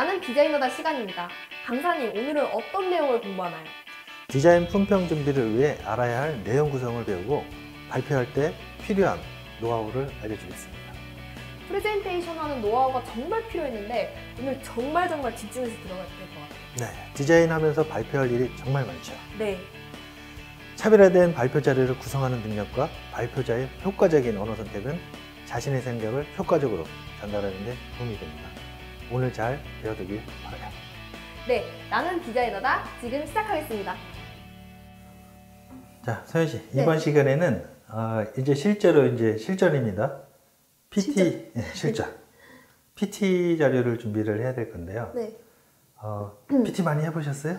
나는 디자이너다 시간입니다. 강사님, 오늘은 어떤 내용을 공부하나요? 디자인 품평 준비를 위해 알아야 할 내용 구성을 배우고 발표할 때 필요한 노하우를 알려주겠습니다. 프레젠테이션 하는 노하우가 정말 필요했는데 오늘 정말 집중해서 들어가야 될 것 같아요. 네, 디자인하면서 발표할 일이 정말 많죠. 네. 차별화된 발표 자료를 구성하는 능력과 발표자의 효과적인 언어 선택은 자신의 생각을 효과적으로 전달하는 데 도움이 됩니다. 오늘 잘 배워두길 바라요. 네, 나는 디자이너다. 지금 시작하겠습니다. 자, 서현 씨, 네. 이번 시간에는 이제 실전입니다. PT 실전. PT 자료를 준비를 해야 될 건데요. 네. PT 많이 해보셨어요?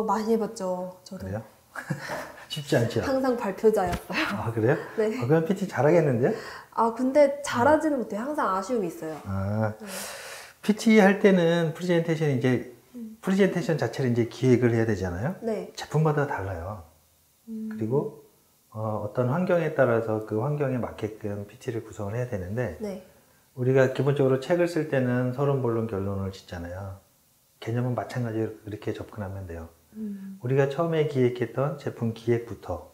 많이 해봤죠. 저도. 그래요? 쉽지 않죠? 항상 발표자였어요. 아, 그래요? 네. 그럼 PT 잘하겠는데요? 근데 잘하지는 못해요. 항상 아쉬움이 있어요. 네. PT 할 때는 프레젠테이션 자체를 이제 기획을 해야 되잖아요. 네. 제품마다 달라요. 그리고 어떤 환경에 따라서 그 환경에 맞게끔 PT를 구성을 해야 되는데, 네. 우리가 기본적으로 책을 쓸 때는 서론, 본론, 결론을 짓잖아요. 개념은 마찬가지로 그렇게 접근하면 돼요. 우리가 처음에 기획했던 제품 기획부터,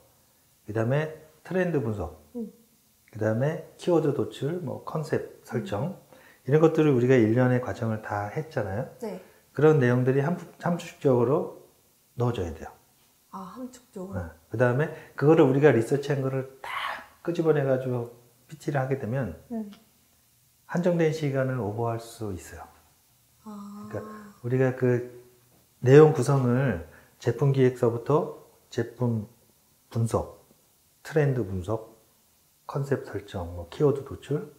그 다음에 트렌드 분석, 그 다음에 키워드 도출, 컨셉 설정, 이런 것들을 우리가 일련의 과정을 다 했잖아요. 네. 그런 내용들이 함축적으로 넣어줘야 돼요. 함축적으로. 그 다음에 그거를 우리가 리서치한 거를 다 끄집어내가지고 PT를 하게 되면 한정된 시간을 오버할 수 있어요. 그러니까 우리가 그 내용 구성을 제품 기획서부터 제품 분석, 트렌드 분석, 컨셉 설정, 키워드 도출,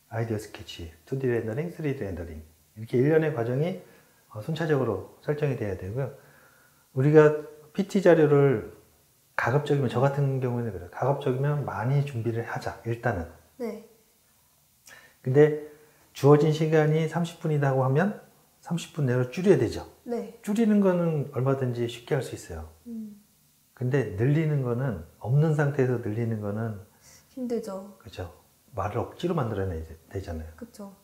아이디어 스케치, 2D 렌더링, 3D 렌더링, 이렇게 일련의 과정이 순차적으로 설정이 돼야 되고요. 우리가 PT 자료를 가급적이면, 저 같은 경우에는 그래요. 가급적이면 많이 준비를 하자, 일단은. 네. 근데 주어진 시간이 30분이라고 하면 30분 내로 줄여야 되죠. 네. 줄이는 거는 얼마든지 쉽게 할 수 있어요. 근데 늘리는 거는, 없는 상태에서 늘리는 거는 힘들죠. 그죠. 말을 억지로 만들어내야 되잖아요. 그쵸.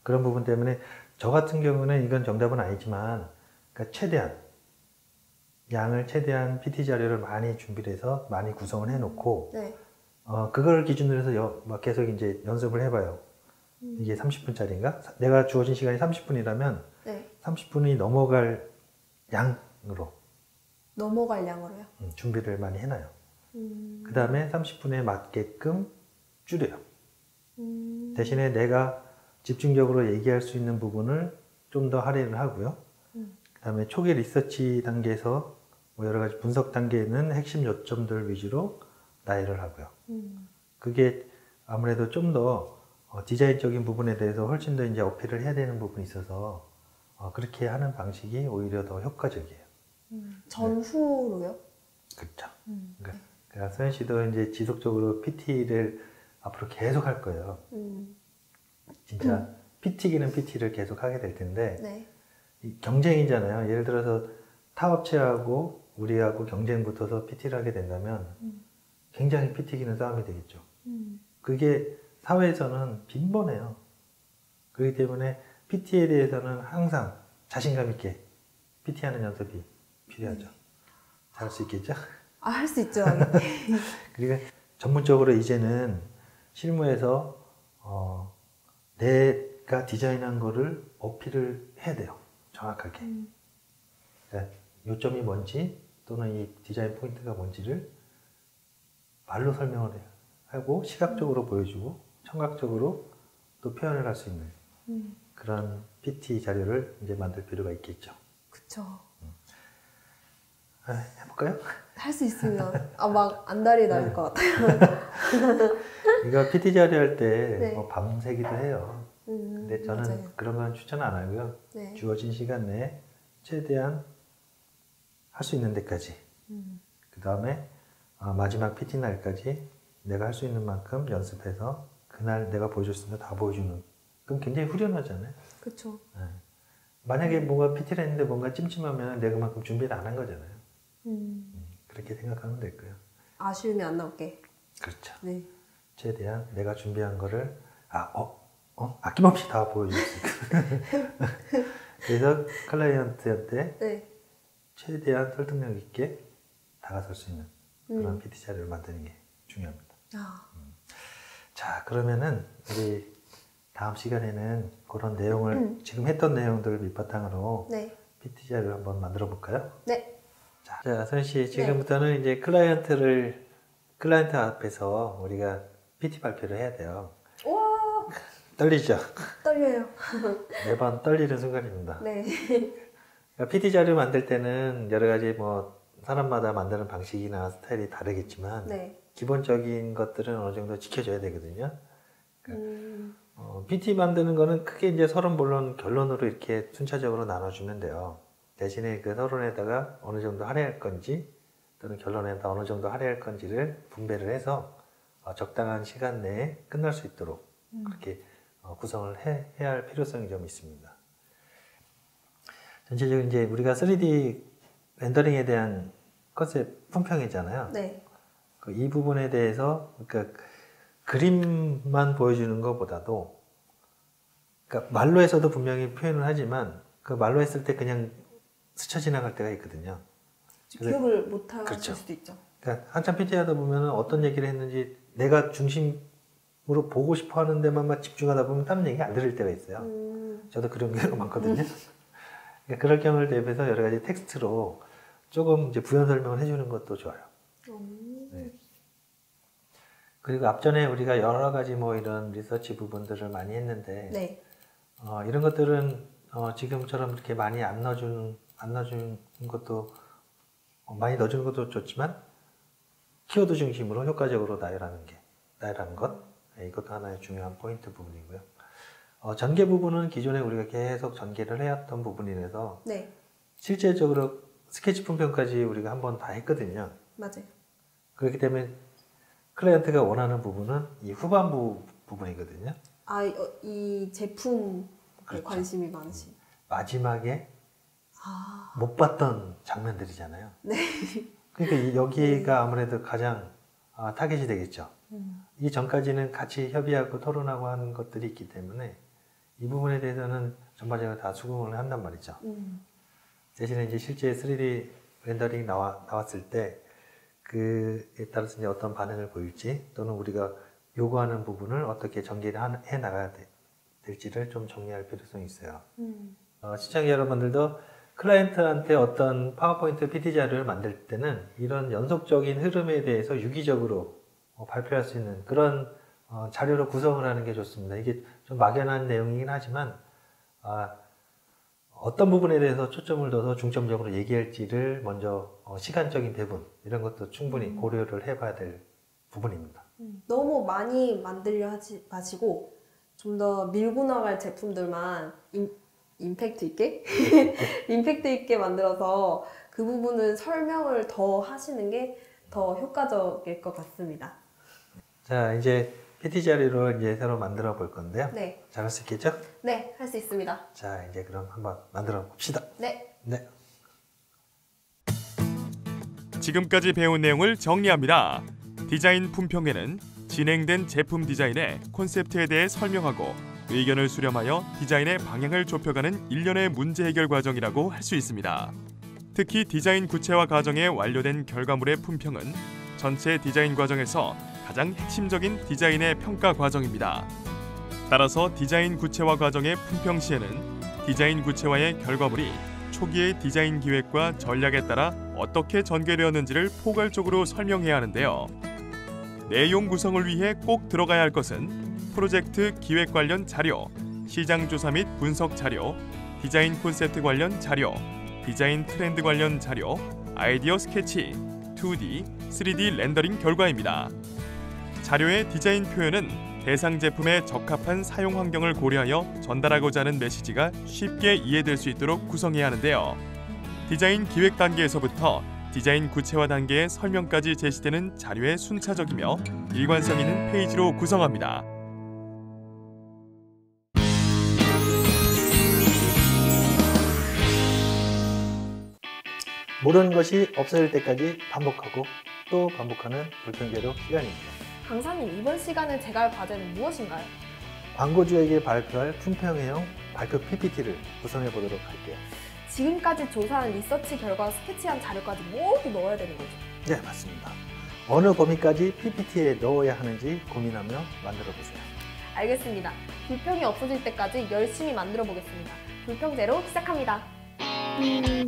그런 부분 때문에 저 같은 경우는 이건 정답은 아니지만, 그러니까 최대한 PT 자료를 많이 준비를 해서 많이 구성을 해놓고, 네. 그걸 기준으로 해서 계속 이제 연습을 해봐요. 이게 30분짜리인가? 내가 주어진 시간이 30분이라면 네. 30분이 넘어갈 양으로 넘어갈 양으로요? 준비를 많이 해놔요. 그 다음에 30분에 맞게끔 줄여요. 대신에 내가 집중적으로 얘기할 수 있는 부분을 좀 더 할애를 하고요. 그 다음에 초기 리서치 단계에서 여러 가지 분석 단계에는 핵심 요점들 위주로 나열을 하고요. 그게 아무래도 좀 더 디자인적인 부분에 대해서 훨씬 더 이제 어필을 해야 되는 부분이 있어서 그렇게 하는 방식이 오히려 더 효과적이에요. 전후로요? 그렇죠. 그러니까 서현 씨도 이제 지속적으로 PT를 앞으로 계속 할 거예요. 진짜 PT기는 PT를 계속 하게 될 텐데, 네. 경쟁이잖아요. 예를 들어서 타 업체하고 우리하고 경쟁 붙어서 PT를 하게 된다면 굉장히 PT기는 싸움이 되겠죠. 그게 사회에서는 빈번해요. 그렇기 때문에 PT에 대해서는 항상 자신감 있게 PT하는 연습이 필요하죠. 잘할 수 있겠죠? 할 수 있죠. 그리고 전문적으로 이제는 실무에서 내가 디자인한 거를 어필을 해야 돼요. 정확하게. 그러니까 요점이 뭔지, 또는 이 디자인 포인트가 뭔지를 말로 설명을 하고 시각적으로 보여주고 청각적으로 또 표현을 할 수 있는 그런 PT 자료를 이제 만들 필요가 있겠죠. 그쵸. 해볼까요? 할 수 있으면 막 안달이 날 것 같아요. 이거 PT 자료 할 때 네. 밤새기도 해요. 근데 저는 맞아요. 그런 건 추천 안 하고요. 네. 주어진 시간 내에 최대한 할 수 있는 데까지. 그 다음에 마지막 PT 날까지 내가 할 수 있는 만큼 연습해서 그날 내가 보여줄 수 있는 거 다 보여주는. 그럼 굉장히 후련하잖아요. 그쵸. 네. 만약에 뭔가 PT를 했는데 뭔가 찜찜하면 내가 그만큼 준비를 안 한 거잖아요. 그렇게 생각하면 될 거예요. 아쉬움이 안 나올게. 그렇죠. 네. 최대한 내가 준비한 거를 아낌없이 다 보여줄 수 있거든요. 그래서 클라이언트한테 네. 최대한 설득력 있게 다가설 수 있는 그런 PT 자료를 만드는 게 중요합니다. 자, 그러면은 우리 다음 시간에는 그런 내용을 지금 했던 내용들을 밑바탕으로 네. PT 자료를 한번 만들어 볼까요? 네. 자, 선희 씨, 지금부터는 이제 클라이언트 앞에서 우리가 PT 발표를 해야 돼요. 우와, 떨리죠? 떨려요. 매번 떨리는 순간입니다. 네. 그러니까 PT 자료 만들 때는 여러 가지 뭐 사람마다 만드는 방식이나 스타일이 다르겠지만 네. 기본적인 것들은 어느 정도 지켜줘야 되거든요. 그러니까 PT 만드는 거는 크게 이제 서론, 본론, 결론으로 이렇게 순차적으로 나눠주면 돼요. 대신에 그 서론에다가 어느 정도 할애할 건지 또는 결론에다 어느 정도 할애할 건지를 분배를 해서 적당한 시간 내에 끝날 수 있도록 그렇게 구성을 해야 할 필요성이 좀 있습니다. 전체적으로 이제 우리가 3D 렌더링에 대한 컨셉 품평이잖아요. 네. 이 부분에 대해서 그러니까 그림만 보여주는 것보다도 그러니까 말로 해서도 분명히 표현을 하지만 그 말로 했을 때 그냥 스쳐 지나갈 때가 있거든요. 기억을 못 하실 그렇죠. 수도 있죠. 그러니까 한참 PT 하다 보면 어떤 얘기를 했는지 내가 중심으로 보고 싶어 하는 데만 집중하다 보면 다른 얘기 안 들을 때가 있어요. 저도 그런 경우가 많거든요. 그러니까 그럴 경우를 대비해서 여러 가지 텍스트로 조금 이제 부연 설명을 해주는 것도 좋아요. 네. 그리고 앞전에 우리가 여러 가지 뭐 이런 리서치 부분들을 많이 했는데 네. 이런 것들은 지금처럼 이렇게 많이 안 넣어주는 것도 많이 넣어주는 것도 좋지만 키워드 중심으로 효과적으로 나열하는 것 이것도 하나의 중요한 포인트 부분이고요. 전개 부분은 기존에 우리가 계속 전개를 해왔던 부분이라서 네. 실제적으로 스케치 품평까지 우리가 한번 다 했거든요. 맞아요. 그렇기 때문에 클라이언트가 원하는 부분은 이 후반부 부분이거든요. 이 제품에 그렇죠. 관심이 많으신. 마지막에 못 봤던 장면들이잖아요. 네. 그러니까 여기가 아무래도 가장 타겟이 되겠죠. 이 전까지는 같이 협의하고 토론하고 하는 것들이 있기 때문에 이 부분에 대해서는 전반적으로 다 수긍을 한단 말이죠. 대신에 이제 실제 3D 렌더링이 나왔을 때 그에 따라서 이제 어떤 반응을 보일지 또는 우리가 요구하는 부분을 어떻게 전개를 해 나가야 될지를 좀 정리할 필요성이 있어요. 시청자 여러분들도 클라이언트한테 어떤 파워포인트 PT 자료를 만들 때는 이런 연속적인 흐름에 대해서 유기적으로 발표할 수 있는 그런 자료로 구성을 하는 게 좋습니다. 이게 좀 막연한 내용이긴 하지만 어떤 부분에 대해서 초점을 둬서 중점적으로 얘기할지를 먼저 시간적인 배분 이런 것도 충분히 고려를 해봐야 될 부분입니다. 너무 많이 만들려 하지 마시고 좀 더 밀고 나갈 제품들만 임팩트 있게 임팩트 있게 만들어서 그 부분은 설명을 더 하시는 게 더 효과적일 것 같습니다. 자, 이제 PT 자료로 이제 새로 만들어 볼 건데요. 네. 잘할 수 있겠죠? 네, 할 수 있습니다. 자, 이제 그럼 한번 만들어 봅시다. 네. 네. 지금까지 배운 내용을 정리합니다. 디자인 품평회는 진행된 제품 디자인의 콘셉트에 대해 설명하고 의견을 수렴하여 디자인의 방향을 좁혀가는 일련의 문제 해결 과정이라고 할 수 있습니다. 특히 디자인 구체화 과정에 완료된 결과물의 품평은 전체 디자인 과정에서 가장 핵심적인 디자인의 평가 과정입니다. 따라서 디자인 구체화 과정의 품평 시에는 디자인 구체화의 결과물이 초기의 디자인 기획과 전략에 따라 어떻게 전개되었는지를 포괄적으로 설명해야 하는데요. 내용 구성을 위해 꼭 들어가야 할 것은 프로젝트 기획 관련 자료, 시장 조사 및 분석 자료, 디자인 콘셉트 관련 자료, 디자인 트렌드 관련 자료, 아이디어 스케치, 2D, 3D 렌더링 결과입니다. 자료의 디자인 표현은 대상 제품에 적합한 사용 환경을 고려하여 전달하고자 하는 메시지가 쉽게 이해될 수 있도록 구성해야 하는데요. 디자인 기획 단계에서부터 디자인 구체화 단계의 설명까지 제시되는 자료의 순차적이며 일관성 있는 페이지로 구성합니다. 모르는 것이 없어질 때까지 반복하고 또 반복하는 불평제로 시간입니다. 강사님, 이번 시간에 제가 할 과제는 무엇인가요? 광고주에게 발표할 품평회용 발표 PPT를 구성해 보도록 할게요. 지금까지 조사한 리서치 결과 스케치한 자료까지 모두 넣어야 되는 거죠? 네, 맞습니다. 어느 범위까지 PPT에 넣어야 하는지 고민하며 만들어 보세요. 알겠습니다. 불평이 없어질 때까지 열심히 만들어 보겠습니다. 불평제로 시작합니다.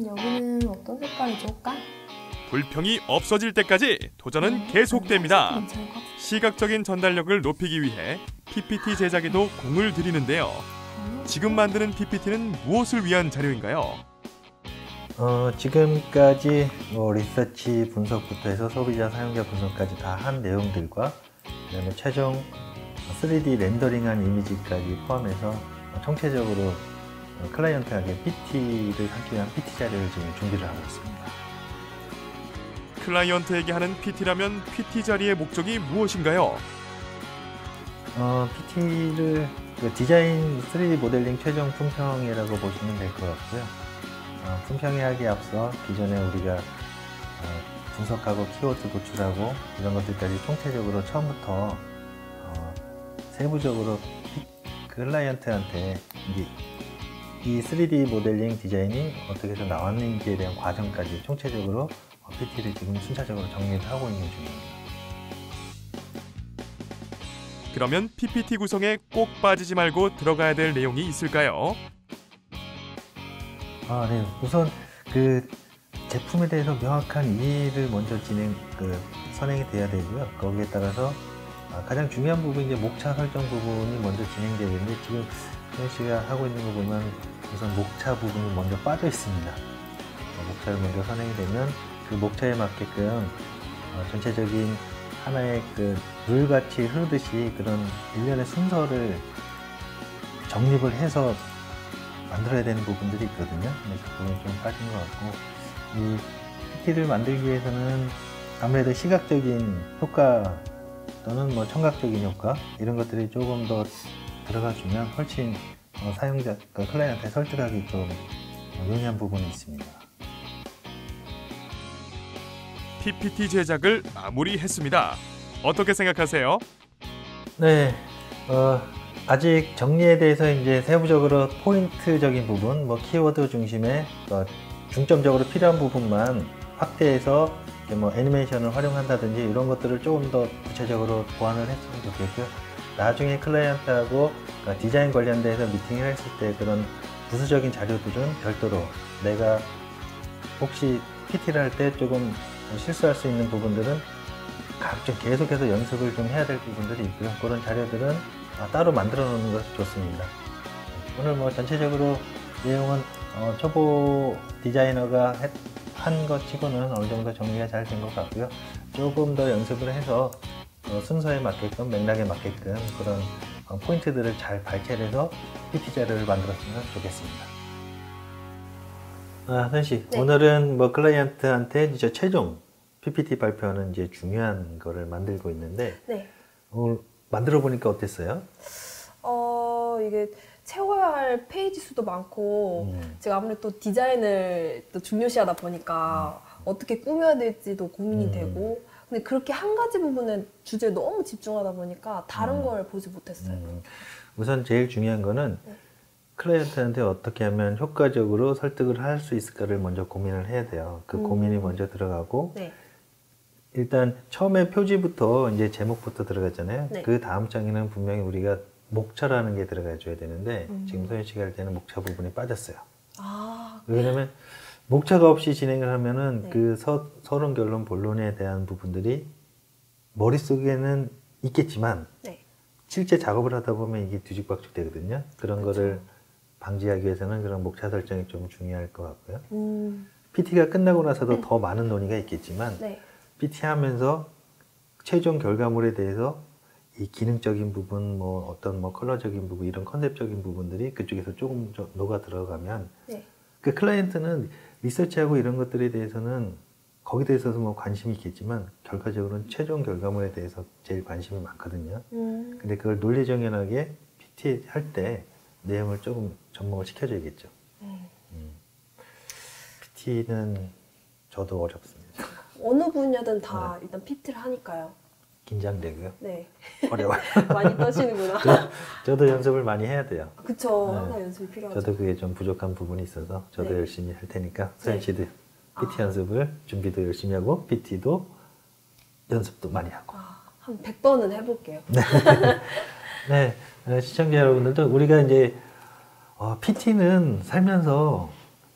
여기는 어떤 색깔이 좋을까? 불평이 없어질 때까지 도전은 계속됩니다. 시각적인 전달력을 높이기 위해 PPT 제작에도 공을 들이는데요. 지금 만드는 PPT는 무엇을 위한 자료인가요? 지금까지 리서치 분석부터 해서 소비자 사용자 분석까지 다 한 내용들과 그다음에 최종 3D 렌더링한 이미지까지 포함해서 총체적으로 클라이언트에게 PT를 하기 위한 PT 자료를 지금 준비를 하고 있습니다. 클라이언트에게 하는 PT라면 PT 자리의 목적이 무엇인가요? PT를 디자인 3D 모델링 최종 품평이라고 보시면 될 것 같고요. 품평회하기에 앞서 기존에 우리가 분석하고 키워드 도출하고 이런 것들까지 총체적으로 처음부터 세부적으로 클라이언트한테 이 3D 모델링 디자인이 어떻게 해서 나왔는지에 대한 과정까지 총체적으로 PT를 지금 순차적으로 정리를 하고 있는 중입니다. 그러면 PPT 구성에 꼭 빠지지 말고 들어가야 될 내용이 있을까요? 네. 우선 그 제품에 대해서 명확한 이해를 먼저 선행이 돼야 되고요. 거기에 따라서 가장 중요한 부분이 이제 목차 설정 부분이 먼저 진행되야 되는데 지금 소연 씨가 하고 있는 거 보면 우선 목차 부분이 먼저 빠져 있습니다. 목차를 먼저 선행이 되면 그 목차에 맞게끔 전체적인 하나의 그 물같이 흐르듯이 그런 일련의 순서를 정립을 해서 만들어야 되는 부분들이 있거든요. 그래서 그 부분이 좀 빠진 것 같고, 이 PT를 만들기 위해서는 아무래도 시각적인 효과 또는 뭐 청각적인 효과 이런 것들이 조금 더 들어가주면 훨씬 사용자, 클라이언트에 설득하기 좀 용이한 부분이 있습니다. PPT 제작을 마무리했습니다. 어떻게 생각하세요? 네, 아직 정리에 대해서 이제 세부적으로 포인트적인 부분, 키워드 중심의 중점적으로 필요한 부분만 확대해서 뭐 애니메이션을 활용한다든지 이런 것들을 조금 더 구체적으로 보완을 했으면 좋겠고요. 나중에 클라이언트하고 디자인 관련돼서 미팅을 했을 때 그런 부수적인 자료들은 별도로 내가 혹시 PT를 할 때 조금 실수할 수 있는 부분들은 각종 계속해서 연습을 좀 해야 될 부분들이 있고요. 그런 자료들은 따로 만들어 놓는 것이 좋습니다. 오늘 뭐 전체적으로 내용은 초보 디자이너가 한 것 치고는 어느 정도 정리가 잘 된 것 같고요. 조금 더 연습을 해서 순서에 맞게끔 맥락에 맞게끔 그런 포인트들을 잘 발췌해서 PT 자료를 만들었으면 좋겠습니다. 소연 씨, 네. 오늘은 클라이언트한테 이제 최종 PPT 발표하는 이제 중요한 거를 만들고 있는데 네. 오늘 만들어 보니까 어땠어요? 이게 채워야 할 페이지 수도 많고 제가 아무래도 또 디자인을 또 중요시하다 보니까 어떻게 꾸며야 될지도 고민이 되고 근데 그렇게 한 가지 부분에 주제에 너무 집중하다 보니까 다른 걸 보지 못했어요. 우선 제일 중요한 거는 클라이언트한테 어떻게 하면 효과적으로 설득을 할 수 있을까를 먼저 고민을 해야 돼요. 그 고민이 먼저 들어가고 네. 일단 처음에 표지부터 이제 제목부터 들어갔잖아요. 네. 그 다음 장에는 분명히 우리가 목차라는 게 들어가 줘야 되는데 지금 소연 씨가 할 때는 목차 부분이 빠졌어요. 왜냐면 목차가 없이 진행을 하면은 네. 그 서론, 결론, 본론에 대한 부분들이 머릿속에는 있겠지만 네. 실제 작업을 하다 보면 이게 뒤죽박죽 되거든요. 그런 거를 방지하기 위해서는 그런 목차 설정이 좀 중요할 것 같고요. PT가 끝나고 나서도 더 많은 논의가 있겠지만 네. PT 하면서 최종 결과물에 대해서 이 기능적인 부분, 어떤 컬러적인 부분, 이런 컨셉적인 부분들이 그쪽에서 조금 녹아 들어가면 네. 그 클라이언트는 리서치하고 이런 것들에 대해서는 거기에 대해서도 관심이 있겠지만 결과적으로는 최종 결과물에 대해서 제일 관심이 많거든요. 근데 그걸 논리정연하게 PT 할 때 내용을 조금 접목을 시켜줘야겠죠. PT는 저도 어렵습니다. 어느 분야든 다 일단 PT를 하니까요. 긴장되고요. 네. 어려워요. 많이 떠시는구나. 저도 연습을 많이 해야 돼요. 그쵸. 네. 항상 연습이 필요하죠. 저도 그게 좀 부족한 부분이 있어서 저도 네. 열심히 할 테니까 소연 씨도 PT 아. 연습을 준비도 열심히 하고 PT도 연습도 많이 하고. 한 100번은 해볼게요. 네, 시청자 여러분들도 우리가 이제 PT는 살면서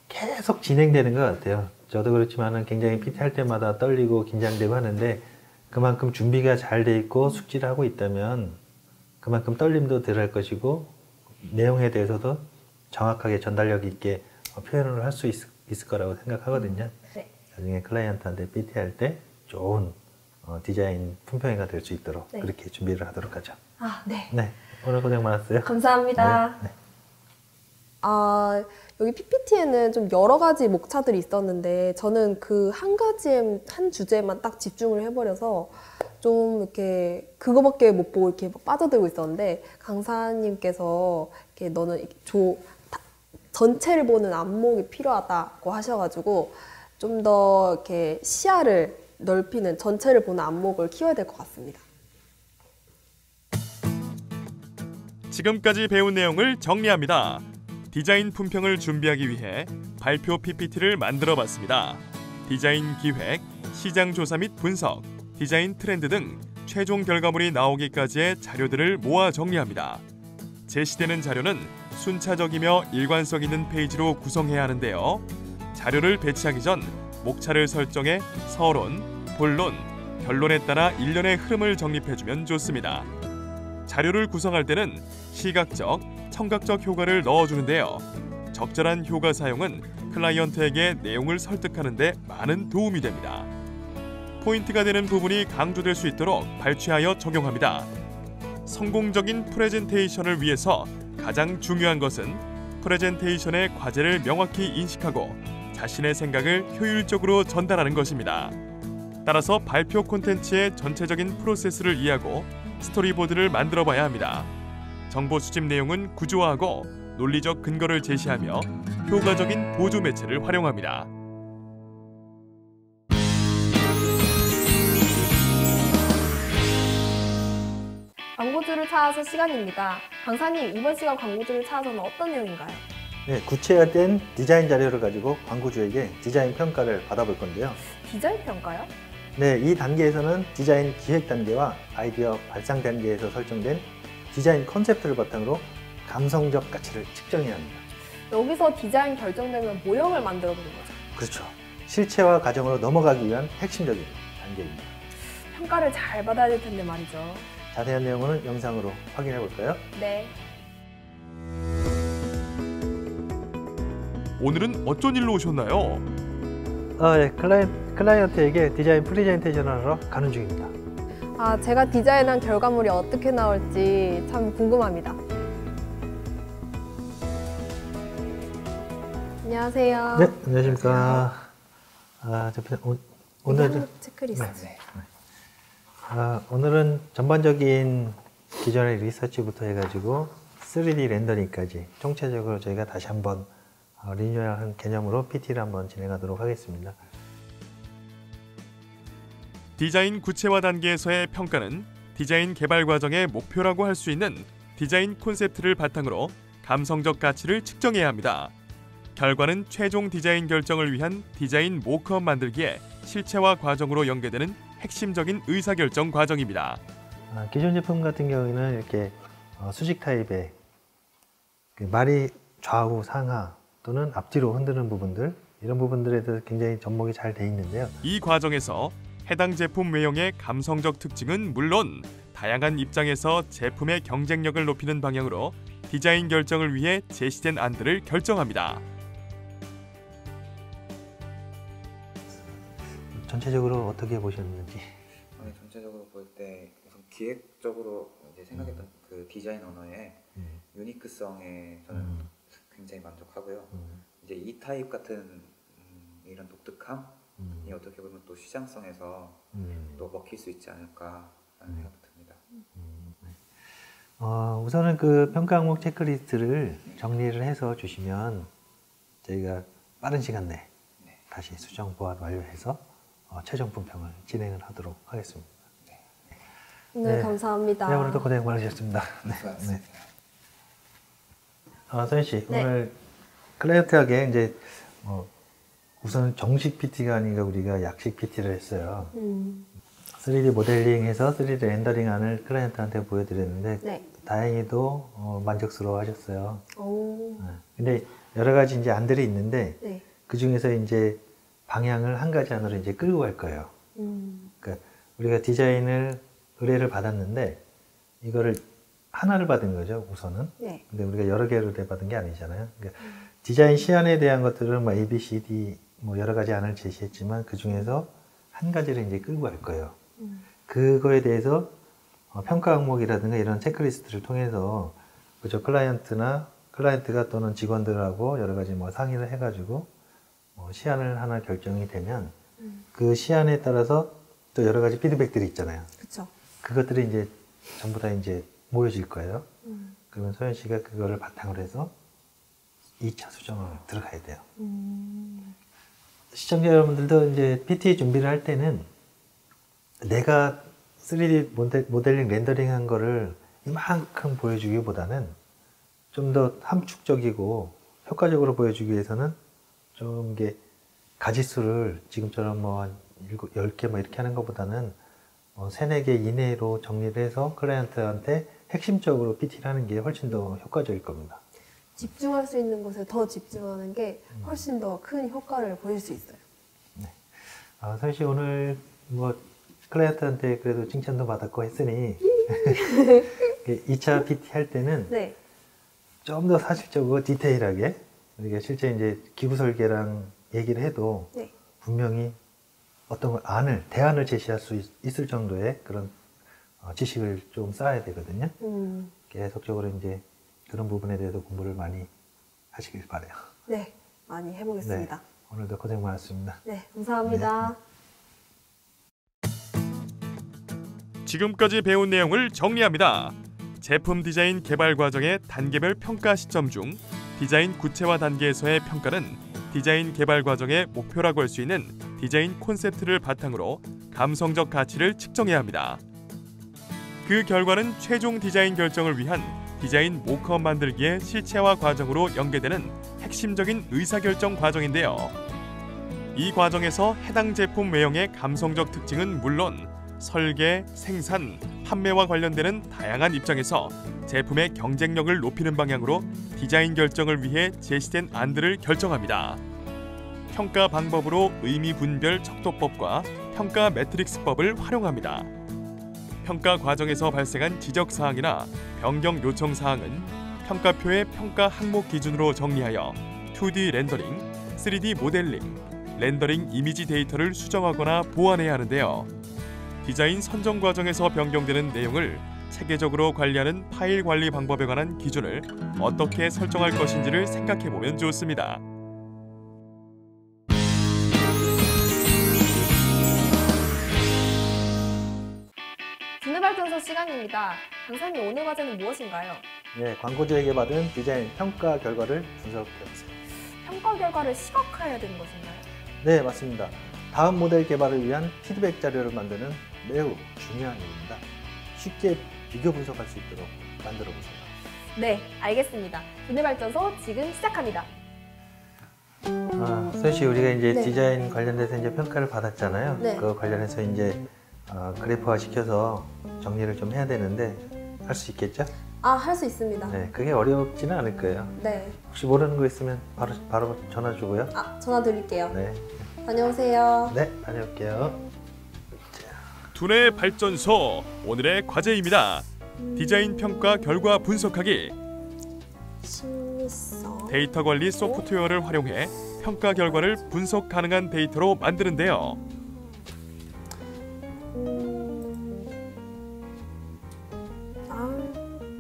계속 진행되는 것 같아요. 저도 그렇지만은 굉장히 PT 할 때마다 떨리고 긴장되고 하는데 그만큼 준비가 잘 돼 있고 숙지를 하고 있다면 그만큼 떨림도 덜 할 것이고 내용에 대해서도 정확하게 전달력 있게 표현을 할 수 있을 거라고 생각하거든요. 네. 나중에 클라이언트한테 PT 할 때 좋은 디자인 품평회가 될 수 있도록 네. 그렇게 준비를 하도록 하죠. 아, 네. 네, 오늘 고생 많았어요. 감사합니다. 네. 여기 PPT에는 좀 여러 가지 목차들이 있었는데 저는 그 한 가지에 한 주제만 딱 집중을 해버려서 좀 이렇게 그거밖에 못 보고 이렇게 빠져들고 있었는데 강사님께서 이렇게 너는 이렇게 전체를 보는 안목이 필요하다고 하셔가지고 좀 더 이렇게 시야를 넓히는 전체를 보는 안목을 키워야 될 것 같습니다. 지금까지 배운 내용을 정리합니다. 디자인 품평을 준비하기 위해 발표 PPT를 만들어 봤습니다. 디자인 기획, 시장 조사 및 분석, 디자인 트렌드 등 최종 결과물이 나오기까지의 자료들을 모아 정리합니다. 제시되는 자료는 순차적이며 일관성 있는 페이지로 구성해야 하는데요. 자료를 배치하기 전 목차를 설정해 서론, 본론, 결론에 따라 일련의 흐름을 정립해주면 좋습니다. 자료를 구성할 때는 시각적, 청각적 효과를 넣어주는데요. 적절한 효과 사용은 클라이언트에게 내용을 설득하는 데 많은 도움이 됩니다. 포인트가 되는 부분이 강조될 수 있도록 발췌하여 적용합니다. 성공적인 프레젠테이션을 위해서 가장 중요한 것은 프레젠테이션의 과제를 명확히 인식하고 자신의 생각을 효율적으로 전달하는 것입니다. 따라서 발표 콘텐츠의 전체적인 프로세스를 이해하고 스토리보드를 만들어 봐야 합니다. 정보 수집 내용은 구조화하고 논리적 근거를 제시하며 효과적인 보조 매체를 활용합니다. 광고주를 찾아서 시간입니다. 강사님, 이번 시간 광고주를 찾아서는 어떤 내용인가요? 네, 구체화된 디자인 자료를 가지고 광고주에게 디자인 평가를 받아볼 건데요. 디자인 평가요? 네, 이 단계에서는 디자인 기획 단계와 아이디어 발상 단계에서 설정된 디자인 컨셉트를 바탕으로 감성적 가치를 측정해야 합니다. 여기서 디자인 결정되면 모형을 만들어 보는 거죠. 그렇죠. 실체화 과정으로 넘어가기 위한 핵심적인 단계입니다. 평가를 잘 받아야 될 텐데 말이죠. 자세한 내용은 영상으로 확인해 볼까요? 네. 오늘은 어쩐 일로 오셨나요? 네, 클라이언트에게 디자인 프레젠테이션을 하러 가는 중입니다. 제가 디자인한 결과물이 어떻게 나올지 참 궁금합니다. 안녕하세요. 네, 안녕하십니까. 오늘은 체크리스트. 오늘은 전반적인 기존의 리서치부터 해가지고 3D 렌더링까지 총체적으로 저희가 다시 한번 리뉴얼한 개념으로 PT를 한번 진행하도록 하겠습니다. 디자인 구체화 단계에서의 평가는 디자인 개발 과정의 목표라고 할 수 있는 디자인 콘셉트를 바탕으로 감성적 가치를 측정해야 합니다. 결과는 최종 디자인 결정을 위한 디자인 모크업 만들기에 실체화 과정으로 연계되는 핵심적인 의사결정 과정입니다. 기존 제품 같은 경우에는 이렇게 수직 타입의 말이 좌우 상하 또는 앞뒤로 흔드는 부분들, 이런 부분들에 대해서 굉장히 접목이 잘 돼 있는데요. 이 과정에서 해당 제품 외형의 감성적 특징은 물론 다양한 입장에서 제품의 경쟁력을 높이는 방향으로 디자인 결정을 위해 제시된 안들을 결정합니다. 전체적으로 어떻게 보셨는지? 전체적으로 볼 때 우선 기획적으로 이제 생각했던 그 디자인 언어의 유니크성에 저는 굉장히 만족하고요. 이제 E 타입 같은 이런 독특함이 어떻게 보면 또 시장성에서 또 먹힐 수 있지 않을까라는 생각도 듭니다. 우선은 그 평가 항목 체크리스트를 정리를 해서 주시면 저희가 빠른 시간 내에 다시 수정 보완 완료해서 최종 품평을 진행을 하도록 하겠습니다. 네, 감사합니다. 네, 오늘도 고생 많으셨습니다. 네. 수고하셨습니다. 서현 씨, 네. 오늘 클라이언트에게 이제 우선 정식 PT가 아니라 우리가 약식 PT를 했어요. 3D 모델링해서 3D 렌더링안을 클라이언트한테 보여드렸는데 네. 다행히도 만족스러워 하셨어요. 오. 근데 여러 가지 이제 안들이 있는데 네. 그 중에서 이제 방향을 한 가지 안으로 이제 끌고 갈 거예요. 그러니까 우리가 디자인을 의뢰를 받았는데 이거를 하나를 받은 거죠, 우선은. 네. 근데 우리가 여러 개를 받은 게 아니잖아요. 그러니까 디자인 시안에 대한 것들은 뭐 A, B, C, D 뭐 여러 가지 안을 제시했지만 그 중에서 한 가지를 이제 끌고 갈 거예요. 그거에 대해서 평가 항목이라든가 이런 체크리스트를 통해서 그저 클라이언트가 또는 직원들하고 여러 가지 뭐 상의를 해가지고 시안을 하나 결정이 되면 그 시안에 따라서 또 여러 가지 피드백들이 있잖아요. 그쵸. 그것들이 이제 전부 다 이제 모여질 거예요. 그러면 소연 씨가 그거를 바탕으로 해서 2차 수정을 들어가야 돼요. 시청자 여러분들도 이제 PT 준비를 할 때는 내가 3D 모델링 렌더링 한 거를 이만큼 보여주기보다는 좀 더 함축적이고 효과적으로 보여주기 위해서는 좀 이게 가지수를 지금처럼 뭐 한 10개 뭐 이렇게 하는 것보다는 3, 4개 이내로 정리를 해서 클라이언트한테 핵심적으로 PT를 하는 게 훨씬 더 효과적일 겁니다. 집중할 수 있는 곳에 더 집중하는 게 훨씬 더 큰 효과를 보일 수 있어요. 사실 오늘 뭐 클라이언트한테 그래도 칭찬도 받았고 했으니 2차 PT 할 때는 네. 좀 더 사실적으로 디테일하게 우리가 실제 이제 기부 설계랑 얘기를 해도 네. 분명히 어떤 대안을 제시할 수 있을 정도의 그런 지식을 좀 쌓아야 되거든요. 계속적으로 이제 그런 부분에 대해서 공부를 많이 하시길 바라요. 네. 많이 해보겠습니다. 네, 오늘도 고생 많았습니다. 네. 감사합니다. 지금까지 배운 내용을 정리합니다. 제품 디자인 개발 과정의 단계별 평가 시점 중 디자인 구체화 단계에서의 평가는 디자인 개발 과정의 목표라고 할 수 있는 디자인 콘셉트를 바탕으로 감성적 가치를 측정해야 합니다. 그 결과는 최종 디자인 결정을 위한 디자인 모크업 만들기의 실체화 과정으로 연계되는 핵심적인 의사결정 과정인데요. 이 과정에서 해당 제품 외형의 감성적 특징은 물론 설계, 생산, 판매와 관련되는 다양한 입장에서 제품의 경쟁력을 높이는 방향으로 디자인 결정을 위해 제시된 안들을 결정합니다. 평가 방법으로 의미 분별 척도법과 평가 매트릭스법을 활용합니다. 평가 과정에서 발생한 지적사항이나 변경 요청 사항은 평가표의 평가 항목 기준으로 정리하여 2D 렌더링, 3D 모델링, 렌더링 이미지 데이터를 수정하거나 보완해야 하는데요. 디자인 선정 과정에서 변경되는 내용을 체계적으로 관리하는 파일 관리 방법에 관한 기준을 어떻게 설정할 것인지를 생각해보면 좋습니다. 두뇌발전소 시간입니다. 강사님 오늘 과제는 무엇인가요? 네, 광고주에게 받은 디자인 평가 결과를 분석해보세요. 평가 결과를 시각화해야 되는 것인가요? 네, 맞습니다. 다음 모델 개발을 위한 피드백 자료를 만드는 매우 중요한 일입니다. 쉽게 비교 분석할 수 있도록 만들어 보세요. 네, 알겠습니다. 두뇌발전소 지금 시작합니다. 사실 우리가 이제 네. 디자인 관련돼서 이제 평가를 받았잖아요. 네. 그 관련해서 이제 그래프화 시켜서 정리를 좀 해야 되는데 할 수 있겠죠? 할 수 있습니다. 네, 그게 어렵지는 않을 거예요. 네. 혹시 모르는 거 있으면 바로 전화 주고요. 전화 드릴게요. 네, 다녀오세요. 네, 다녀올게요. 두뇌 발전소 오늘의 과제입니다. 디자인 평가 결과 분석하기. 심리성. 데이터 관리 소프트웨어를 활용해 평가 결과를 분석 가능한 데이터로 만드는데요.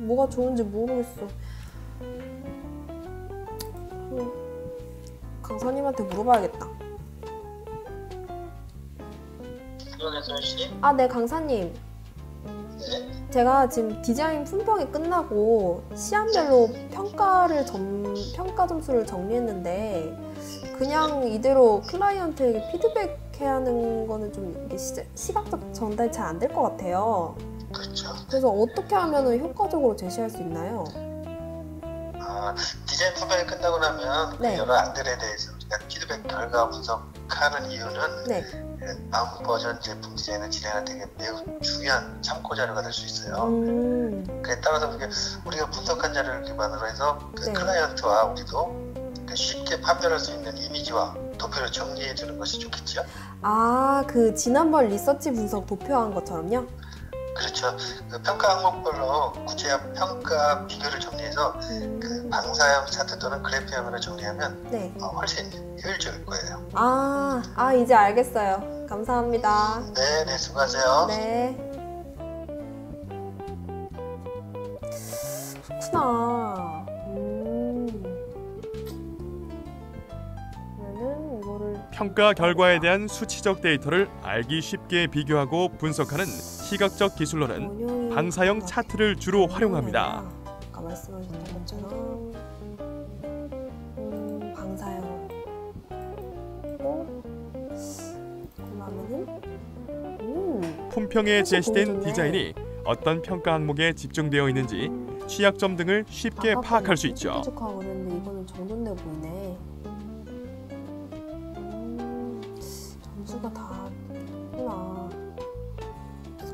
뭐가 좋은지 모르겠어. 강사님한테 물어봐야겠다. 네, 강사님. 제가 지금 디자인 품평이 끝나고 시안별로 평가 점수를 정리했는데 그냥 이대로 클라이언트에게 피드백해야 하는 거는 좀 이게 시각적 전달이 잘 안 될 것 같아요. 그쵸. 그래서 어떻게 하면 효과적으로 제시할 수 있나요? 디자인 품평이 끝나고 나면 네. 여러 안들에 대해서 우리가 피드백 결과 분석하는 이유는 네. 다음 버전 제품 디자인을 진행할 때 매우 중요한 참고 자료가 될 수 있어요. 그에 따라서 우리가 분석한 자료를 기반으로 해서 네. 클라이언트와 우리도 쉽게 판별할 수 있는 이미지와 도표를 정리해 주는 것이 좋겠죠. 그 지난번 리서치 분석 도표한 것처럼요? 그렇죠. 그 평가 항목별로 구체화 평가 비교를 정리해서 그 방사형 차트 또는 그래프형으로 정리하면 네. 훨씬 효율적일 거예요. 이제 알겠어요. 감사합니다. 네, 수고하세요. 네. 그렇구나. 그러면은 이거를 평가 결과에 대한 수치적 데이터를 알기 쉽게 비교하고 분석하는 시각적 기술로는 원형이 방사형 차트를 주로 활용합니다. 아까 말씀하셨던 것처럼 방사형 그러면은 품평에 사실 제시된 보여줬네. 디자인이 어떤 평가 항목에 집중되어 있는지 취약점 등을 쉽게 파악할 수 있죠. 부족하고 그랬는데 이거는 정돈돼 보이네. 점수가 다 있구나.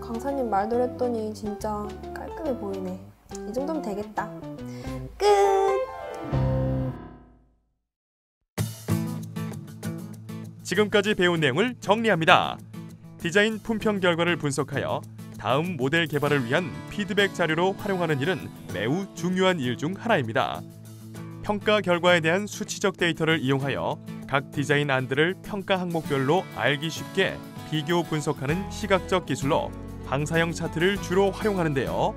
강사님 말대로 했더니 진짜 깔끔해 보이네. 이 정도면 되겠다. 끝! 지금까지 배운 내용을 정리합니다. 디자인 품평 결과를 분석하여 다음 모델 개발을 위한 피드백 자료로 활용하는 일은 매우 중요한 일 중 하나입니다. 평가 결과에 대한 수치적 데이터를 이용하여 각 디자인 안들을 평가 항목별로 알기 쉽게 비교 분석하는 시각적 기술로 방사형 차트를 주로 활용하는데요.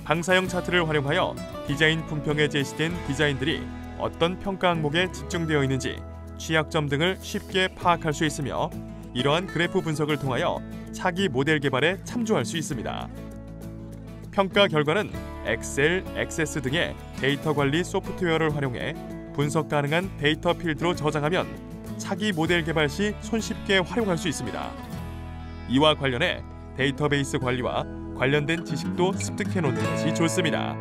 방사형 차트를 활용하여 디자인 품평에 제시된 디자인들이 어떤 평가 항목에 집중되어 있는지 취약점 등을 쉽게 파악할 수 있으며 이러한 그래프 분석을 통하여 차기 모델 개발에 참조할 수 있습니다. 평가 결과는 엑셀, 액세스 등의 데이터 관리 소프트웨어를 활용해 분석 가능한 데이터 필드로 저장하면 차기 모델 개발 시 손쉽게 활용할 수 있습니다. 이와 관련해 데이터베이스 관리와 관련된 지식도 습득해 놓는 것이 좋습니다.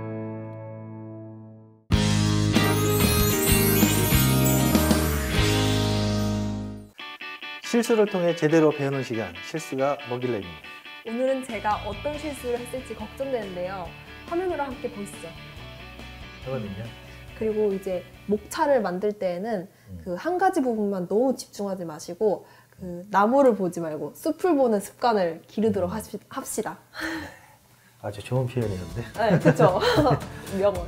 실수를 통해 제대로 배우는 시간, 실수가 뭐길래입니다. 오늘은 제가 어떤 실수를 했을지 걱정되는데요. 화면으로 함께 보시죠. 하거든요. 그리고 이제 목차를 만들 때에는 그 한 가지 부분만 너무 집중하지 마시고 그 나무를 보지 말고 숲을 보는 습관을 기르도록 합시다. 아주 좋은 표현이었는데. 네, 그렇죠. 명언.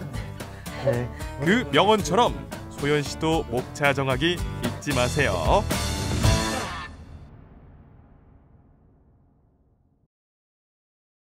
네. 그 명언처럼 소연 씨도 목차 정하기 잊지 마세요.